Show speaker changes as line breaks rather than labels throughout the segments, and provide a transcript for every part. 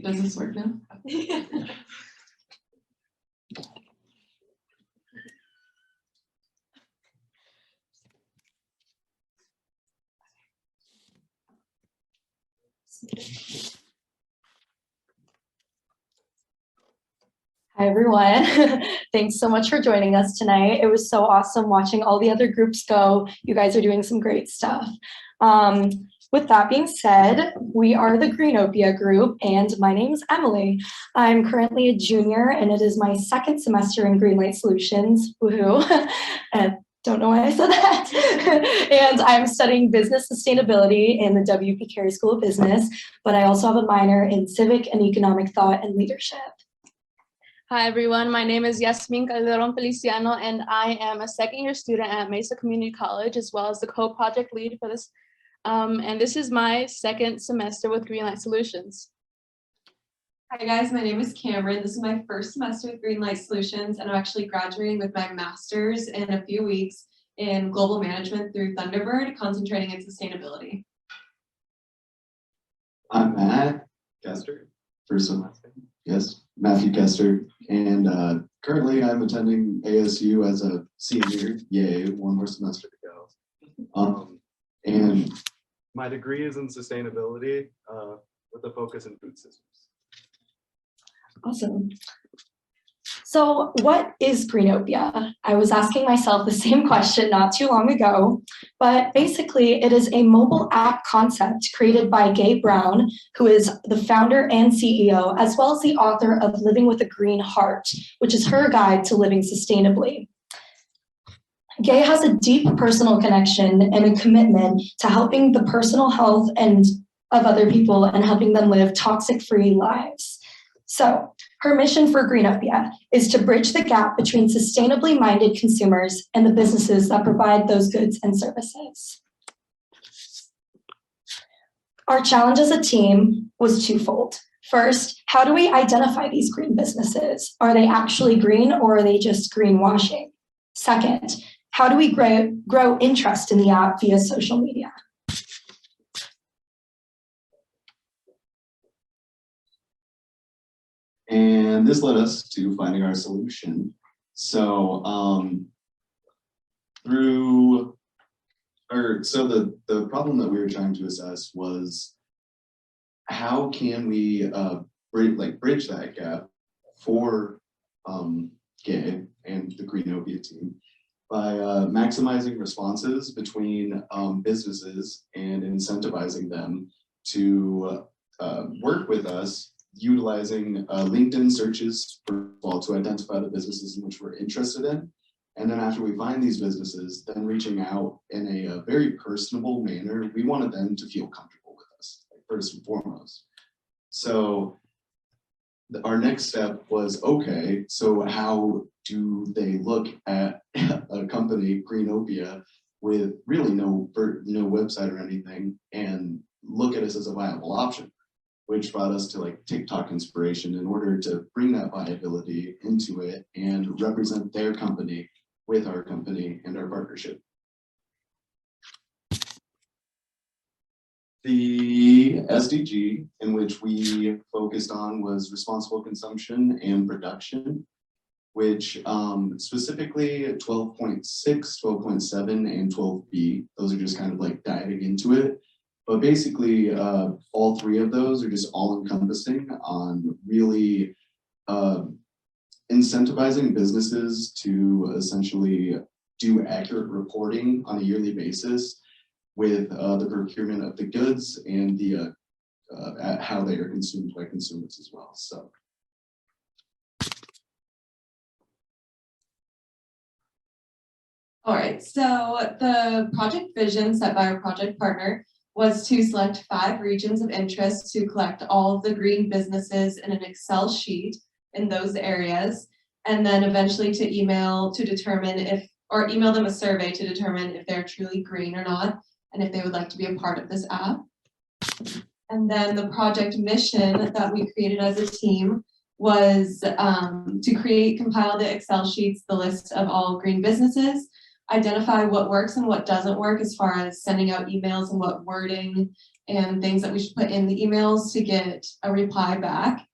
Does this work now?
Hi, everyone. Thanks so much for joining us tonight. It was so awesome watching all the other groups go. You guys are doing some great stuff. With that being said, we are the Greenopia group, and my name is Emily. I'm currently a junior, and it is my second semester in GreenLight Solutions. Woohoo! And don't know why I said that. And I'm studying business sustainability in the WP Carey School of Business, but I also have a minor in civic and economic thought and leadership.
Hi everyone, my name is Yasmin Calderon Feliciano and I am a second-year student at Mesa Community College as well as the co-project lead for this. And this is my second semester with GreenLight Solutions.
Hi guys, my name is Cameron. This is my first semester with GreenLight Solutions and I'm actually graduating with my master's in a few weeks in global management through Thunderbird, concentrating in sustainability.
I'm Matt Kester, first semester. Yes, Matthew Kester, and currently I'm attending ASU as a senior. Yay, one more semester to go. And
my degree is in sustainability with a focus in food systems.
Awesome. So what is Greenopia? I was asking myself the same question not too long ago, but basically it is a mobile app concept created by Gay Brown, who is the founder and CEO, as well as the author of Living with a Green Heart, which is her guide to living sustainably. Gay has a deep personal connection and a commitment to helping the personal health and of other people and helping them live toxic-free lives. So her mission for Greenopia is to bridge the gap between sustainably minded consumers and the businesses that provide those goods and services. Our challenge as a team was twofold. First, how do we identify these green businesses? Are they actually green or are they just greenwashing? Second, how do we grow interest in the app via social media?
And this led us to finding our solution. So the problem that we were trying to assess was how can we bridge that gap for Gay and the Greenopia team by maximizing responses between businesses and incentivizing them to work with us, utilizing LinkedIn searches to identify the businesses in which we're interested in. And then after we find these businesses, then reaching out in a very personable manner. We wanted them to feel comfortable with us, first and foremost. So our next step was, okay, so how do they look at a company, Greenopia, with really no website or anything, and look at us as a viable option? Which brought us to TikTok inspiration in order to bring that viability into it and represent their company with our company and our partnership. The SDG in which we focused on was responsible consumption and production, which specifically 12.6, 12.7, and 12B, those are just kind of diving into it. But basically, all three of those are just all-encompassing on really incentivizing businesses to essentially do accurate reporting on a yearly basis with the procurement of the goods and the how they are consumed by consumers as well. So.
All right, so the project vision set by our project partner was to select 5 regions of interest to collect all of the green businesses in an Excel sheet in those areas, and then eventually to email them a survey to determine if they're truly green or not, and if they would like to be a part of this app. And then the project mission that we created as a team was to compile the Excel sheets, the list of all green businesses, identify what works and what doesn't work as far as sending out emails and what wording and things that we should put in the emails to get a reply back.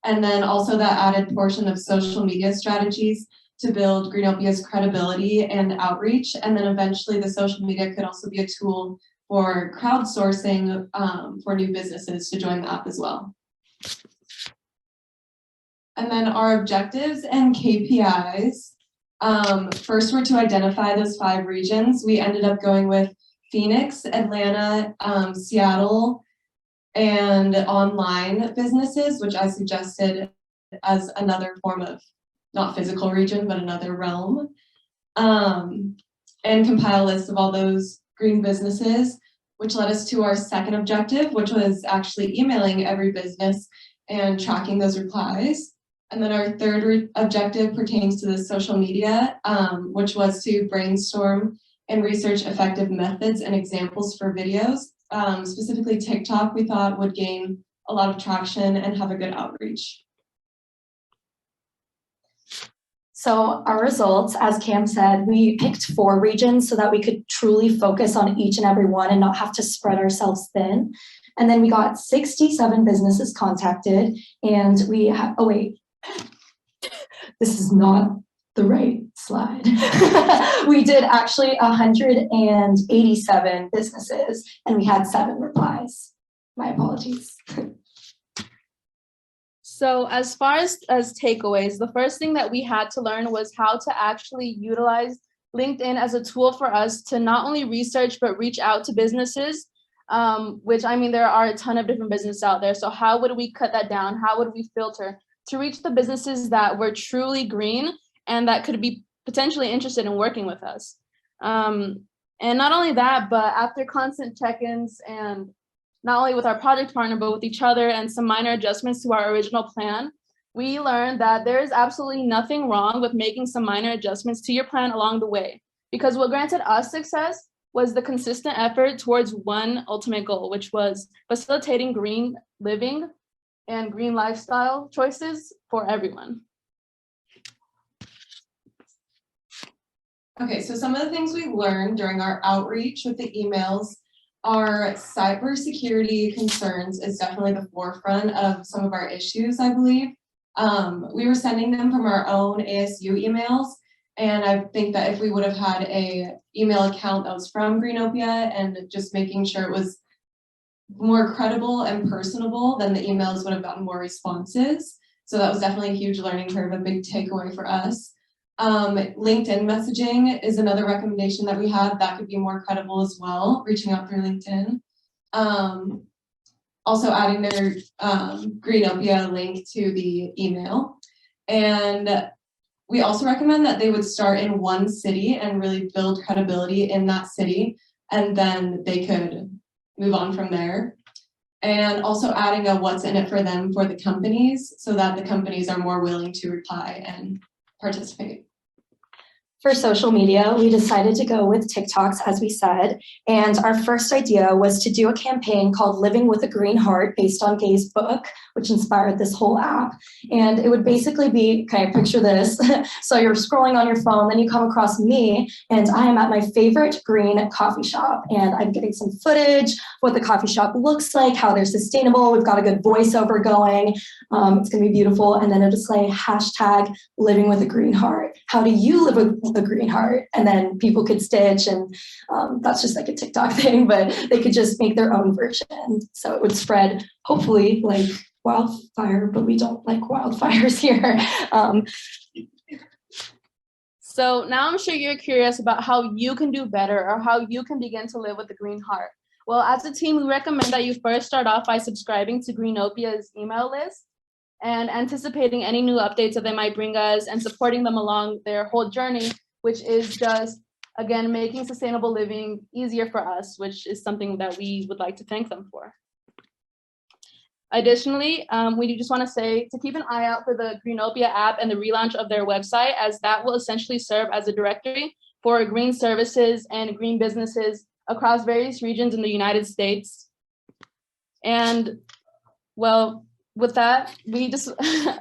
And then also that added portion of social media strategies to build Greenopia's credibility and outreach. And then eventually the social media could also be a tool for crowdsourcing for new businesses to join the app as well. And then our objectives and KPIs. First were to identify those 5 regions. We ended up going with Phoenix, Atlanta, Seattle, and online businesses, which I suggested as another form of not physical region, but another realm. And compile a list of all those green businesses, which led us to our second objective, which was actually emailing every business and tracking those replies. And then our third objective pertains to the social media, which was to brainstorm and research effective methods and examples for videos. Specifically TikTok, we thought would gain a lot of traction and have a good outreach.
So our results, as Cam said, we picked 4 regions so that we could truly focus on each and every one and not have to spread ourselves thin. And then we got 67 businesses contacted, and we have, oh wait, this is not the right slide. We did actually 187 businesses, and we had 7 replies. My apologies.
So as far as takeaways, the first thing that we had to learn was how to actually utilize LinkedIn as a tool for us to not only research, but reach out to businesses, which I mean, there are a ton of different businesses out there. So how would we cut that down? How would we filter to reach the businesses that were truly green and that could be potentially interested in working with us? And not only that, but after constant check-ins and not only with our project partner, but with each other and some minor adjustments to our original plan, we learned that there is absolutely nothing wrong with making some minor adjustments to your plan along the way. Because what granted us success was the consistent effort towards one ultimate goal, which was facilitating green living and green lifestyle choices for everyone.
Okay, so some of the things we learned during our outreach with the emails are cybersecurity concerns is definitely the forefront of some of our issues, I believe. We were sending them from our own ASU emails, and I think that if we would have had a email account that was from Greenopia and just making sure it was more credible and personable, then the emails would have gotten more responses. So that was definitely a huge learning curve, a big takeaway for us. LinkedIn messaging is another recommendation that we had that could be more credible as well, reaching out through LinkedIn. Also adding their Greenopia link to the email. And we also recommend that they would start in one city and really build credibility in that city, and then they could move on from there. And also adding a what's in it for them for the companies so that the companies are more willing to reply and participate.
For social media, we decided to go with TikToks, as we said, and our first idea was to do a campaign called Living with a Green Heart based on Gay's book, which inspired this whole app. And it would basically be, okay, picture this. So you're scrolling on your phone, then you come across me, and I am at my favorite green coffee shop, and I'm getting some footage, what the coffee shop looks like, how they're sustainable. We've got a good voiceover going. It's gonna be beautiful. And then it'll say hashtag living with a green heart. How do you live with a green heart? And then people could stitch, and that's just like a TikTok thing, but they could just make their own version. So it would spread, hopefully, like wildfire, but we don't like wildfires here.
So now I'm sure you're curious about how you can do better or how you can begin to live with a green heart. Well, as a team, we recommend that you first start off by subscribing to Greenopia's email list and anticipating any new updates that they might bring us and supporting them along their whole journey, which is just, again, making sustainable living easier for us, which is something that we would like to thank them for. Additionally, we just want to say to keep an eye out for the Greenopia app and the relaunch of their website, as that will essentially serve as a directory for green services and green businesses across various regions in the United States. And well, with that, we just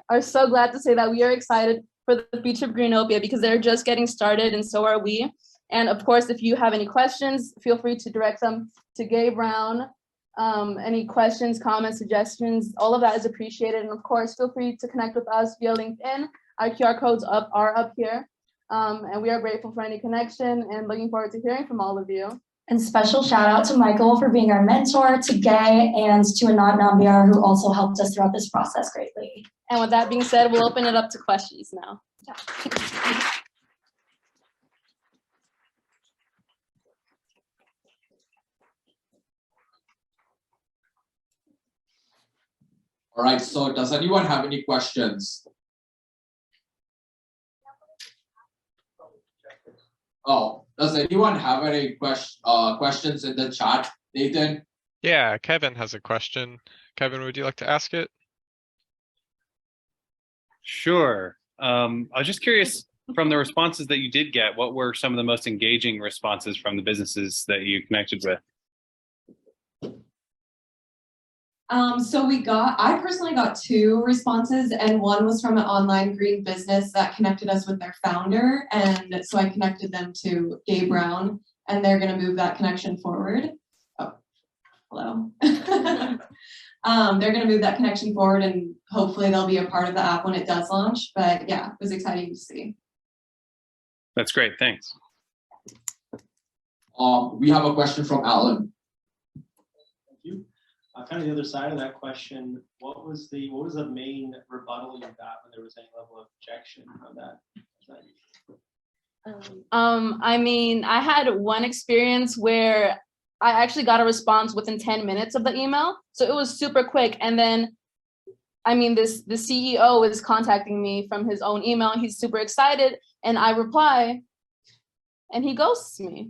are so glad to say that we are excited for the future of Greenopia because they're just getting started, and so are we. And of course, if you have any questions, feel free to direct them to Gabe Brown Any questions, comments, suggestions, all of that is appreciated. And of course, feel free to connect with us via LinkedIn. Our QR codes are up here. And we are grateful for any connection and looking forward to hearing from all of you.
And special shout out to Michael for being our mentor, to Gay, and to Anant Nambiar, who also helped us throughout this process greatly.
And with that being said, we'll open it up to questions now.
All right, so does anyone have any questions? Oh, does anyone have any questions in the chat, Nathan?
Yeah, Kevin has a question. Kevin, would you like to ask it?
Sure. I was just curious, from the responses that you did get, what were some of the most engaging responses from the businesses that you connected with?
So I personally got 2 responses, and one was from an online green business that connected us with their founder. And so I connected them to Gabe Brown, and they're going to move that connection forward. Oh, hello. They're going to move that connection forward, and hopefully they'll be a part of the app when it does launch. But yeah, it was exciting to see.
That's great. Thanks.
We have a question from Alan.
Thank you. Kind of the other side of that question, what was the main rebuttal you got when there was any level of objection on that?
I mean, I had one experience where I actually got a response within 10 minutes of the email. So it was super quick. And then, I mean, the CEO is contacting me from his own email. He's super excited. And I reply, and he ghosts me.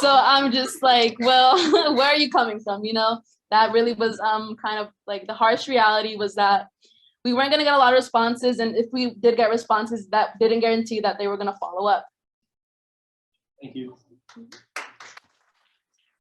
So I'm just like, well, where are you coming from? You know, that really was kind of like the harsh reality was that we weren't going to get a lot of responses. And if we did get responses, that didn't guarantee that they were going to follow up.
Thank you.